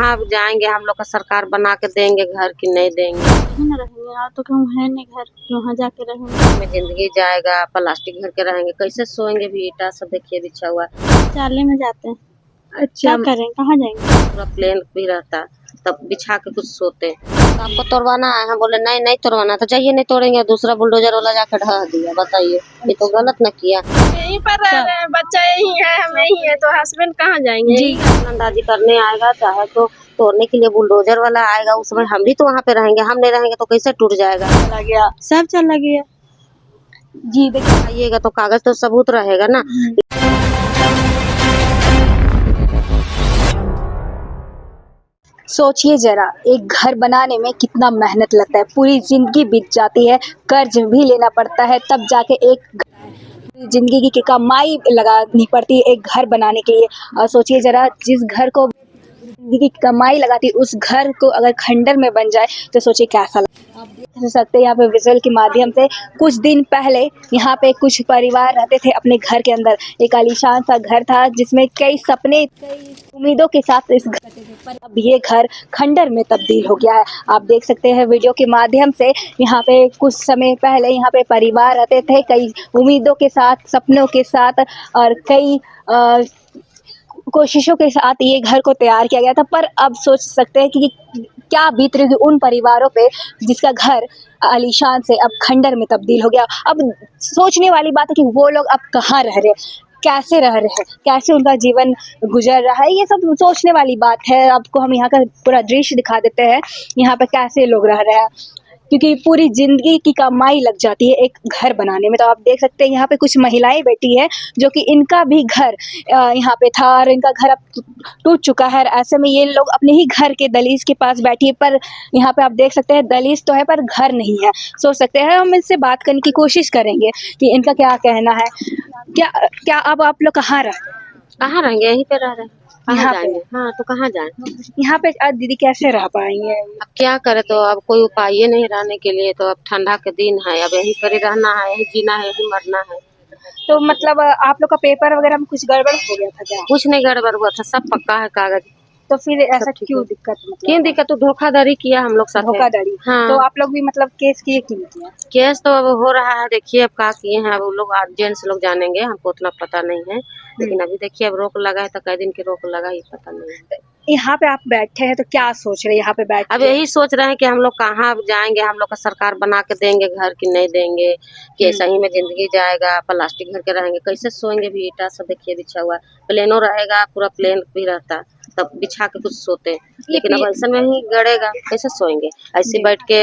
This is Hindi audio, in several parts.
कहाँ जाएंगे, हम लोग का सरकार बना के देंगे घर की नहीं देंगे। यहीं न रहेंगे, और तो कहूँ है नहीं घर, वहाँ जाके रहेंगे। में जिंदगी जाएगा, प्लास्टिक घर के रहेंगे, कैसे सोएंगे भी, ईटा सब देखिए बिछा हुआ। चाले में जाते हैं, अच्छा, क्या करें, कहाँ जाएंगे। पूरा प्लेन भी रहता तब बिछा के कुछ सोते। तो आपको तोड़वाना है, हम बोले नहीं नहीं तोड़वाना, तो जाइए नहीं तोड़ेंगे, दूसरा बुलडोजर वाला जाकर ढहा दिया। बताइए, ये तो गलत न किया। यहीं पर रह रहे हैं, बच्चा यहीं है, हम यहीं है, तो हस्बैंड कहाँ जाएंगे। जी, अंदाजी करने आएगा, चाहे तो तोड़ने के लिए बुलडोजर वाला आएगा, उस समय हम भी तो वहाँ पे रहेंगे, हम नहीं रहेंगे तो कैसे टूट जाएगा। चला गया, सब चला गया। जी देखिए, आइएगा तो कागज तो सबूत रहेगा ना। सोचिए जरा, एक घर बनाने में कितना मेहनत लगता है, पूरी जिंदगी बीत जाती है, कर्ज भी लेना पड़ता है, तब जाके एक पूरी जिंदगी की कमाई लगानी पड़ती है एक घर बनाने के लिए। और सोचिए जरा, जिस घर को जिंदगी की कमाई लगाती उस घर को अगर खंडर में बन जाए तो सोचिए कैसा लगता है। आप देख सकते हैं यहाँ पे विजुअल के माध्यम से, कुछ दिन पहले यहाँ पे कुछ परिवार रहते थे अपने घर के अंदर। एक आलीशान सा घर था जिसमें कई सपने, कई उम्मीदों के साथ इस घर थे, पर अब ये घर खंडर में तब्दील हो गया है। आप देख सकते हैं वीडियो के माध्यम से, यहाँ पे कुछ समय पहले यहाँ पे परिवार रहते थे कई उम्मीदों के साथ, सपनों के साथ, और कई कोशिशों के साथ ये घर को तैयार किया गया था। पर अब सोच सकते हैं कि क्या बीत रही होगी उन परिवारों पे जिसका घर आलीशान से अब खंडर में तब्दील हो गया। अब सोचने वाली बात है कि वो लोग अब कहाँ रह रहे हैं, कैसे रह रहे हैं, कैसे उनका जीवन गुजर रहा है, ये सब सोचने वाली बात है। आपको हम यहाँ का पूरा दृश्य दिखा देते हैं, यहाँ पे कैसे लोग रह रहे हैं, क्योंकि पूरी जिंदगी की कमाई लग जाती है एक घर बनाने में। तो आप देख सकते हैं यहाँ पे कुछ महिलाएं बैठी है जो कि इनका भी घर यहाँ पे था और इनका घर अब टूट चुका है। ऐसे में ये लोग अपने ही घर के दहलीज के पास बैठी है, पर यहाँ पे आप देख सकते हैं दहलीज तो है पर घर नहीं है। सोच सकते हैं, हम इनसे बात करने की कोशिश करेंगे कि इनका क्या कहना है। क्या क्या अब आप लोग कहाँ रह रहे हैं? कहाँ रहेंगे, यहीं पे रह रहे हैं। कहाँ यहाँ पे? जाएंगे? हाँ तो कहाँ जाएं? यहाँ पे आज दीदी कैसे रह पाएंगे? अब क्या करे, तो अब कोई उपाय ही नहीं रहने के लिए। तो अब ठंडा के दिन है, अब यहीं पर ही रहना है, यहीं जीना है, यहीं मरना है। तो मतलब आप लोग का पेपर वगैरह में कुछ गड़बड़ हो गया था क्या? कुछ नहीं गड़बड़ हुआ था, सब पक्का है कागज। तो फिर ऐसा ठीक क्यों है। दिक्कत, मतलब क्यों दिक्कत, तो धोखाधड़ी किया हम लोग साथ। धोखाधड़ी? हाँ। तो आप लोग भी मतलब केस किए कि नहीं किया? केस तो अब हो रहा है, देखिए अब क्या किए हैं, अब वो लोग जेंट्स लोग जानेंगे, हमको उतना पता नहीं है। लेकिन अभी देखिए अब रोक लगा है, तो कई दिन की रोक लगा ये पता नहीं है। यहाँ पे आप बैठे हैं तो क्या सोच रहे हैं यहाँ पे बैठ अब के? यही सोच रहे हैं कि हम लोग कहाँ जाएंगे, हम लोग का सरकार बना के देंगे घर की नहीं देंगे, कि ऐसा ही में जिंदगी जाएगा, प्लास्टिक घर के रहेंगे, कैसे सोएंगे भी, ईटा सब देखिए बिछा हुआ। प्लेनो रहेगा, पूरा प्लेन भी रहता तब बिछा के कुछ सोते। लेकिन अब ऐसा में ही गड़ेगा, कैसे सोएंगे, ऐसे बैठ के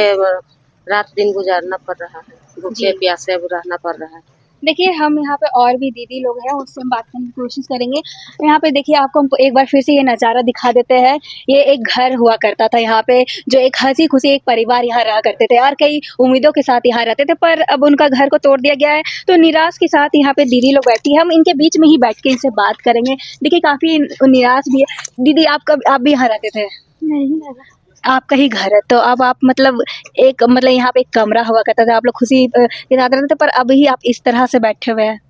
रात दिन गुजारना पड़ रहा है, भूखे प्यासे अब रहना पड़ रहा है। देखिए, हम यहाँ पे और भी दीदी लोग हैं, उससे हम बात करने की कोशिश करेंगे। यहाँ पे देखिए, आपको हम एक बार फिर से ये नज़ारा दिखा देते हैं। ये एक घर हुआ करता था यहाँ पे, जो एक हंसी खुशी एक परिवार यहाँ रहा करते थे और कई उम्मीदों के साथ यहाँ रहते थे, पर अब उनका घर को तोड़ दिया गया है। तो निराश के साथ यहाँ पे दीदी लोग बैठी है, हम इनके बीच में ही बैठ के इनसे बात करेंगे। देखिए, काफ़ी निराश भी है। दीदी, आप भी यहाँ रहते थे? नहीं लगा। आपका ही घर है, तो अब आप मतलब एक मतलब यहाँ पे एक कमरा हुआ करता था, आप लोग खुशी के साथ रहते थे, पर अभी आप इस तरह से बैठे हुए हैं।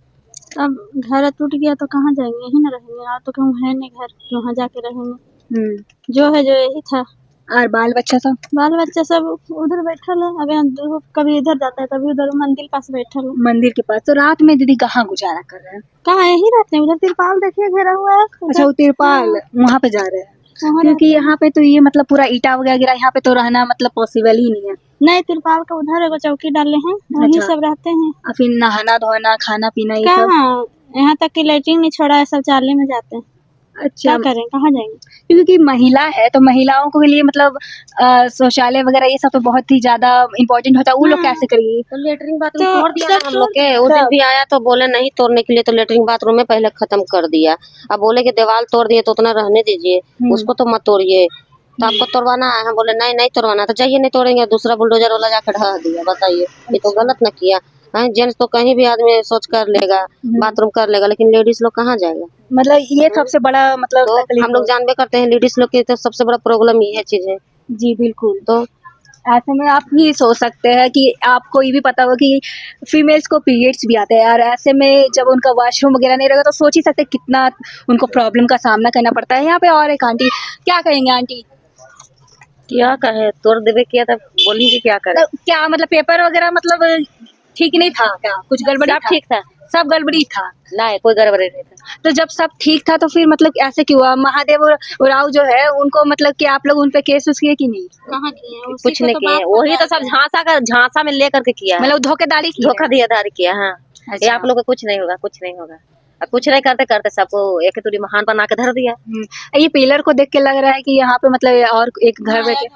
अब घर टूट गया तो कहाँ जाएंगे, यहीं न रहेंगे, और तो कहूँ है नहीं घर, वहाँ जाके रहेंगे। जो है जो यही था। और बाल बच्चा सब? बाल बच्चा सब उधर बैठल है, अब यहाँ कभी इधर जाता है, कभी उधर मंदिर पास बैठल है। मंदिर के पास? तो रात में दीदी कहाँ गुजारा कर रहे हैं? कहाँ, यही रहते हैं, उधर तिरपाल देखिए घेरा हुआ है। अच्छा, वो तिरपाल वहाँ पे जा रहे हैं, वहाँ क्योंकि यहाँ पे तो ये मतलब पूरा ईटा वगैरह यहाँ पे तो रहना मतलब पॉसिबल ही नहीं है। नहीं, तिरपाल का उधर एगो चौकी डाले हैं, वहीं अच्छा। सब रहते हैं। और फिर नहाना धोना खाना पीना ये सब? कहाँ, यहाँ तक कि लैट्रिन नहीं छोड़ा है, शौचालय में जाते हैं। अच्छा, क्या करें, कहाँ जाएंगे। क्योंकि महिला है तो महिलाओं के लिए मतलब शौचालय वगैरह ये सब तो बहुत ही ज्यादा इम्पोर्टेंट होता है, वो लोग कैसे करेंगी? तो लेटरिन बाथरूम तो तोड़ दिया ना सब हम लोग के। उस दिन भी आया तो बोले नहीं तोड़ने के लिए, तो लेटरिन बाथरूम में पहले खत्म कर दिया। अब बोले कि दीवार तोड़ दिए तो उतना रहने दीजिए, उसको तो मत तोड़िए। तो आपको तोड़वाना है, हम बोले नहीं नहीं तोड़वाना, तो जाइए नहीं तोड़ेंगे, दूसरा बुलडोजर वाला जाकर ढहा दिया। बताइए, ये तो गलत न किया। जेंट्स तो कहीं भी आदमी सोच कर लेगा, बाथरूम कर लेगा, लेकिन लेडीज लोग कहाँ जाएगा। मतलब ये सबसे बड़ा मतलब तो तकलीफ हम लोग जानबे करते हैं, लेडीज लोग की तो सबसे बड़ा प्रॉब्लम ये चीज है। जी बिल्कुल। तो ऐसे में आप ये सोच सकते हैं कि आपको ये भी पता होगा कि फीमेल्स को पीरियड्स भी आते हैं, और ऐसे में जब उनका वॉशरूम वगैरह नहीं रहेगा तो सोच ही सकते हैं कितना उनको प्रॉब्लम का सामना करना पड़ता है। यहाँ पे और एक आंटी, क्या कहेंगे आंटी? क्या कहे, तोड़ देवे किया तब बोलेंगे क्या करे। तो क्या मतलब पेपर वगैरह मतलब ठीक नहीं था क्या? कुछ गड़बड़ी सब था? ठीक था, सब गड़बड़ी था। नहीं कोई गड़बड़ी नहीं था। तो जब सब ठीक था तो फिर मतलब ऐसे क्यों हुआ? महादेव उरांव जो है उनको मतलब कि आप लोग उन पे केस उस किए कि नहीं? कहाँ किए हैं? उसी कुछ को नहीं तो किए, बात वही तो कर सब झांसा में लेकर के किया है, मतलब धोखेदारी की धोखा दियादारी किया। हाँ, ये अच्छा। आप लोग को कुछ नहीं होगा, कुछ नहीं होगा। अब कुछ नहीं करते करते सबको एक तुरी महान बना के धर दिया। ये पिलर को देख के लग रहा है कि यहाँ पे मतलब और एक घर बैठे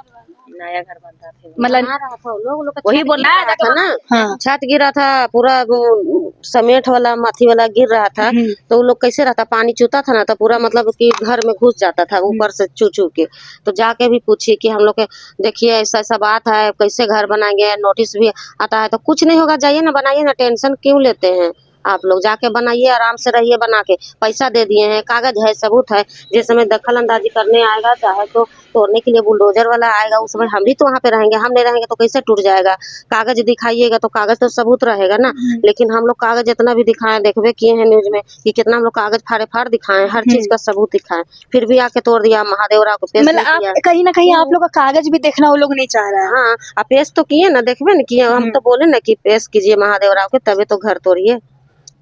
नया घर बनता था, मतलब बना रहा था लोग का वही छत बोल गिरा रहा था ना। हाँ। छत गिरा था पूरा, वो सीमेंट वाला माथी वाला गिर रहा था। तो वो लोग कैसे रहता, पानी चूता था ना तो पूरा मतलब कि घर में घुस जाता था ऊपर से चू चू के। तो जाके भी पूछिए कि हम लोग के देखिए ऐसा ऐसा बात है, कैसे घर बनाएंगे, नोटिस भी आता है। तो कुछ नहीं होगा, जाइए ना बनाइए ना, टेंशन क्यों लेते हैं आप लोग, जाके बनाइए, आराम से रहिए बना के। पैसा दे दिए हैं, कागज है, सबूत है। जिस समय दखल अंदाजी करने आएगा चाहे तो तोड़ने के लिए बुलडोजर वाला आएगा, उस समय हम भी तो वहाँ पे रहेंगे। हम नहीं रहेंगे तो कैसे टूट जाएगा? कागज दिखाइएगा तो कागज तो सबूत रहेगा ना। लेकिन हम लोग कागज जितना भी दिखाएं, देखबे किए हैं न्यूज में कि कितना हम लोग कागज फाड़े फाड़ दिखाएं, हर चीज का सबूत दिखाएं, फिर भी आके तोड़ दिया। महादेव राव को पेश मतलब नहीं आप किया। कहीं ना कहीं आप लोग का कागज भी देखना वो लोग नहीं चाह रहा है। हाँ, आप पेश तो किए ना, देखबे न किए। हम तो बोले ना कि पेश कीजिए महादेव राव के, तभी तो घर तोड़िए।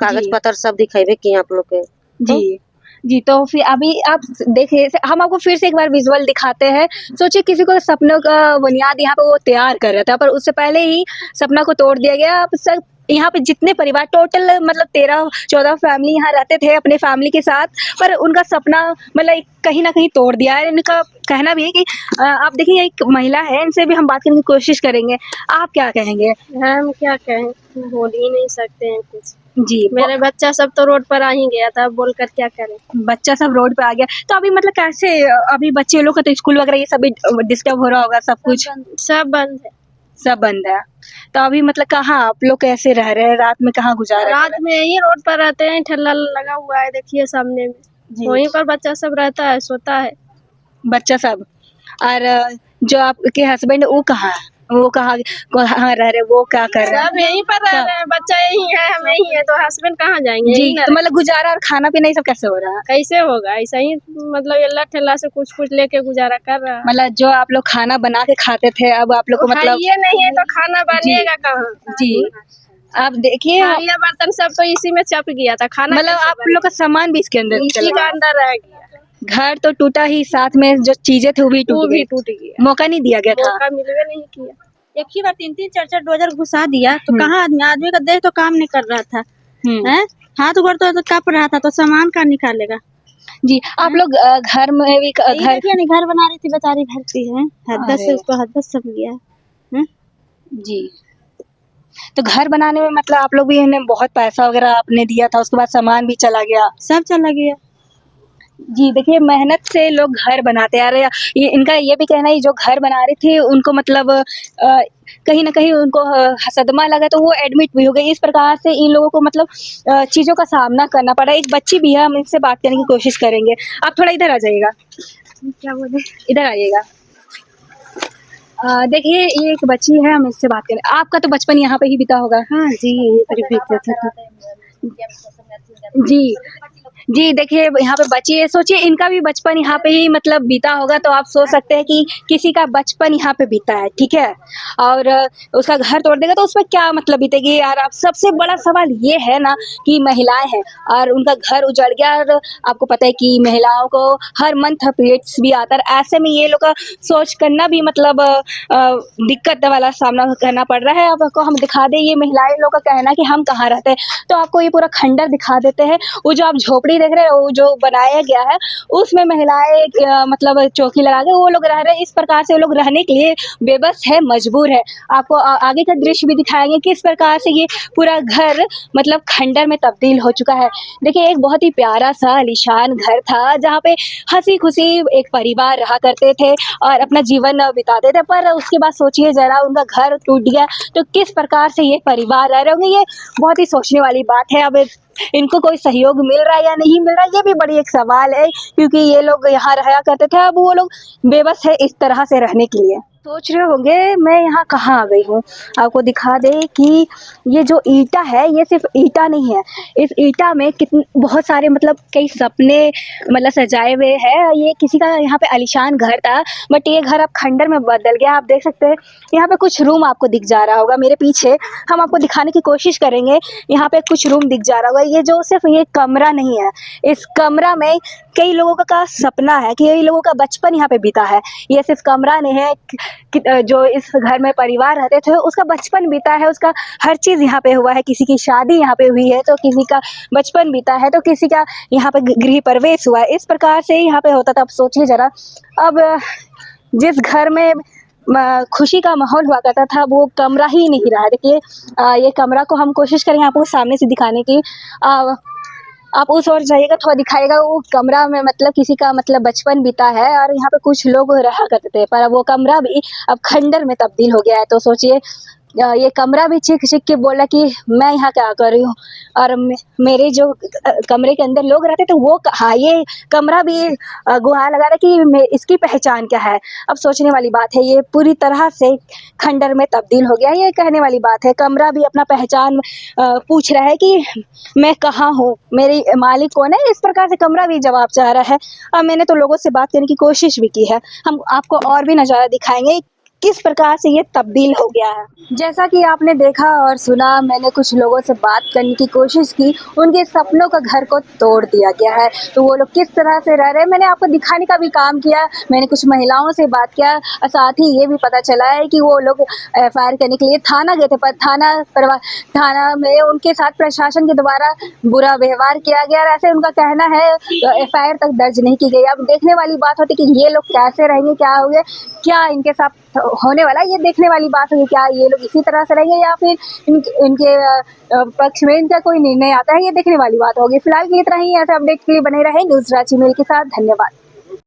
कागज जी पत्र सब दिखाइबे किए आप लोग के। जी जी। तो फिर अभी आप देखिए, हम आपको फिर से एक बार विजुअल दिखाते हैं। सोचिए किसी को सपनों का बुनियाद यहाँ पे वो तैयार कर रहा था, पर उससे पहले ही सपना को तोड़ दिया गया। अब सब यहाँ पे जितने परिवार टोटल मतलब 13-14 फैमिली यहाँ रहते थे अपने फैमिली के साथ, पर उनका सपना मतलब कहीं ना कहीं तोड़ दिया है। इनका कहना भी है कि आप देखिए एक महिला है, इनसे भी हम बात करने की कोशिश करेंगे। आप क्या कहेंगे? हम क्या कहें, बोल ही नहीं सकते हैं कुछ। जी, मेरे बच्चा सब तो रोड पर आ ही गया था, बोलकर क्या करें। बच्चा सब रोड पे आ गया तो अभी मतलब कैसे? अभी बच्चे लोग का तो स्कूल वगैरह ये सब भी डिस्टर्ब हो रहा होगा, सब कुछ सब बंद है। सब बंद है। तो अभी मतलब कहाँ आप लोग कैसे रह रहे हैं? रात में कहाँ गुजारा रात में यही रोड पर रहते हैं, ठेला लगा हुआ है देखिए सामने में, जी। वहीं पर बच्चा सब रहता है, सोता है। बच्चा सब? और जो आपके हस्बैंड वो कहाँ है? वो कहाँ रह रहे, वो क्या कर रहे हैं? सब यहीं पर रह रहे हैं, बच्चा यहीं है, हम यहीं है, तो हस्बैंड कहाँ जाएंगे? जी, यहीं न तो मतलब गुजारा और खाना पीना ये सब कैसे हो रहा है? कैसे होगा? ऐसा ही मतलब अल्लाह ठेला से कुछ कुछ लेके गुजारा कर रहा है। मतलब जो आप लोग खाना बना के खाते थे अब आप लोग को मतलब ये नहीं है तो खाना बनेगा कहाँ? जी आप देखिए थालियाँ बर्तन सब तो इसी में चप गया था, खाना मतलब कैसे आप लोग का सामान भी इसके अंदर इसी चला का गया। अंदर रह गया, घर तो टूटा ही, साथ में जो चीजें थे वो भी वो टूट भी गई। टूट गया, मौका नहीं दिया गया था। मौका मिलवे नहीं किया। एक ही बार 3-3 4-4 डोजर घुसा दिया तो कहाँ आदमी का देह तो काम नहीं कर रहा था, हैं? हाथ गोड़ तो कप रहा था, तो सामान का निकालेगा। जी आप लोग घर में भी यही घर देखिए नहीं, घर बना रही थी बेचारी, घर की है, हदस से अरे। उसको हदस सब गया। जी तो घर बनाने में मतलब आप लोग भी इन्हें बहुत पैसा वगैरह आपने दिया था, उसके बाद सामान भी चला गया। सब चला गया। जी देखिए मेहनत से लोग घर बनाते आ रहे हैं। ये इनका ये भी कहना है जो घर बना रहे थे उनको मतलब कहीं ना कहीं उनको सदमा लगा तो वो एडमिट भी हो गए। इस प्रकार से इन लोगों को मतलब चीज़ों का सामना करना पड़ा। एक बच्ची भी है, हम इससे बात करने की कोशिश करेंगे। आप थोड़ा इधर आ जाइएगा, क्या बोले? इधर आइएगा। देखिए ये एक बच्ची है, हम इससे बात करें। आपका तो बचपन यहाँ पे ही बीता होगा। हाँ जी, यहीं पर बीते थे। जी जी देखिए यहाँ पे बच्ची है, सोचिए इनका भी बचपन यहाँ पे ही मतलब बीता होगा। तो आप सोच सकते हैं कि किसी का बचपन यहाँ पे बीता है, ठीक है, और उसका घर तोड़ देगा तो उसमें क्या मतलब बीतेगी यार। आप सबसे बड़ा सवाल ये है ना कि महिलाएं हैं और उनका घर उजड़ गया, और आपको पता है कि महिलाओं को हर मंथ पीरियड्स भी आता है। ऐसे में ये लोग का सोच करना भी मतलब दिक्कत वाला सामना करना पड़ रहा है। आपको हम दिखा दें, ये महिलाएं लोग का कहना है कि हम कहाँ रहते हैं, तो आपको ये पूरा खंडर दिखा देते हैं। वो जो आप झोपड़ी देख रहे हैं वो जो बनाया गया है उसमें महिलाएं मतलब चौकी लगा के वो लोग रह रहे हैं। इस प्रकार से वो लोग रहने के लिए बेबस है, मजबूर है। आपको आगे का दृश्य भी दिखाएंगे किस प्रकार से ये पूरा घर मतलब खंडर में तब्दील हो चुका है। देखिए एक बहुत ही प्यारा सा आलीशान घर था जहाँ पे हंसी खुशी एक परिवार रहा करते थे और अपना जीवन बिताते थे, पर उसके बाद सोचिए जरा उनका घर टूट गया तो किस प्रकार से ये परिवार रह रहे होंगे। ये बहुत ही सोचने वाली बात है। अब इनको कोई सहयोग मिल रहा है या नहीं मिल रहा है, ये भी बड़ी एक सवाल है, क्योंकि ये लोग यहाँ रहा करते थे, अब वो लोग बेबस है इस तरह से रहने के लिए। सोच रहे होंगे मैं यहाँ कहाँ आ गई हूँ। आपको दिखा दे कि ये जो ईंटा है ये सिर्फ ईंटा नहीं है, इस ईंटा में कितने बहुत सारे मतलब कई सपने मतलब सजाए हुए हैं। ये किसी का यहाँ पे आलीशान घर था, बट ये घर अब खंडर में बदल गया। आप देख सकते हैं यहाँ पे कुछ रूम आपको दिख जा रहा होगा, मेरे पीछे हम आपको दिखाने की कोशिश करेंगे। यहाँ पे कुछ रूम दिख जा रहा होगा। ये जो सिर्फ ये कमरा नहीं है, इस कमरा में कई लोगों का सपना है, कई लोगों का बचपन यहाँ पे बीता है। ये सिर्फ कमरा नहीं है जो इस घर में परिवार रहते थे उसका बचपन बीता है, उसका हर चीज़ यहाँ पे हुआ है। किसी की शादी यहाँ पे हुई है तो किसी का बचपन बीता है, तो किसी का यहाँ पे गृह प्रवेश हुआ है। इस प्रकार से यहाँ पे होता था। अब सोचिए जरा, अब जिस घर में खुशी का माहौल हुआ करता था वो कमरा ही नहीं रहा। देखिए ये कमरा को हम कोशिश करेंगे आपको सामने से दिखाने की। आप उस ओर जाइएगा, थोड़ा दिखाएगा। वो कमरा में मतलब किसी का मतलब बचपन बीता है और यहाँ पे कुछ लोग रहा करते थे, पर वो कमरा भी अब खंडर में तब्दील हो गया है। तो सोचिए ये कमरा भी चीख चीख के बोला कि मैं यहाँ क्या कर रही हूँ, और मेरे जो कमरे के अंदर लोग रहते थे वो कहाँ। ये कमरा भी गुहार लगा रहा कि इसकी पहचान क्या है। अब सोचने वाली बात है, ये पूरी तरह से खंडर में तब्दील हो गया। ये कहने वाली बात है, कमरा भी अपना पहचान पूछ रहा है कि मैं कहाँ हूँ, मेरी मालिक कौन है। इस प्रकार से कमरा भी जवाब चाह रहा है। अब मैंने तो लोगों से बात करने की कोशिश भी की है, हम आपको और भी नज़ारा दिखाएंगे किस प्रकार से ये तब्दील हो गया है। जैसा कि आपने देखा और सुना, मैंने कुछ लोगों से बात करने की कोशिश की, उनके सपनों का घर को तोड़ दिया गया है। तो वो लोग किस तरह से रह रहे हैं मैंने आपको दिखाने का भी काम किया। मैंने कुछ महिलाओं से बात किया और साथ ही ये भी पता चला है कि वो लोग FIR करने के लिए थाना गए थे, पर थाना में उनके साथ प्रशासन के द्वारा बुरा व्यवहार किया गया और ऐसे उनका कहना है FIR तक दर्ज नहीं की गई। अब देखने वाली बात होती कि ये लोग कैसे रहेंगे, क्या हो गया, क्या इनके साथ होने वाला, ये देखने वाली बात होगी। क्या ये लोग इसी तरह से रहेंगे या फिर इनके पक्ष में इनका कोई निर्णय आता है, ये देखने वाली बात होगी। फिलहाल के लिए इतना ही। ऐसे अपडेट के लिए बने रहे न्यूज़ रांची मेल के साथ। धन्यवाद।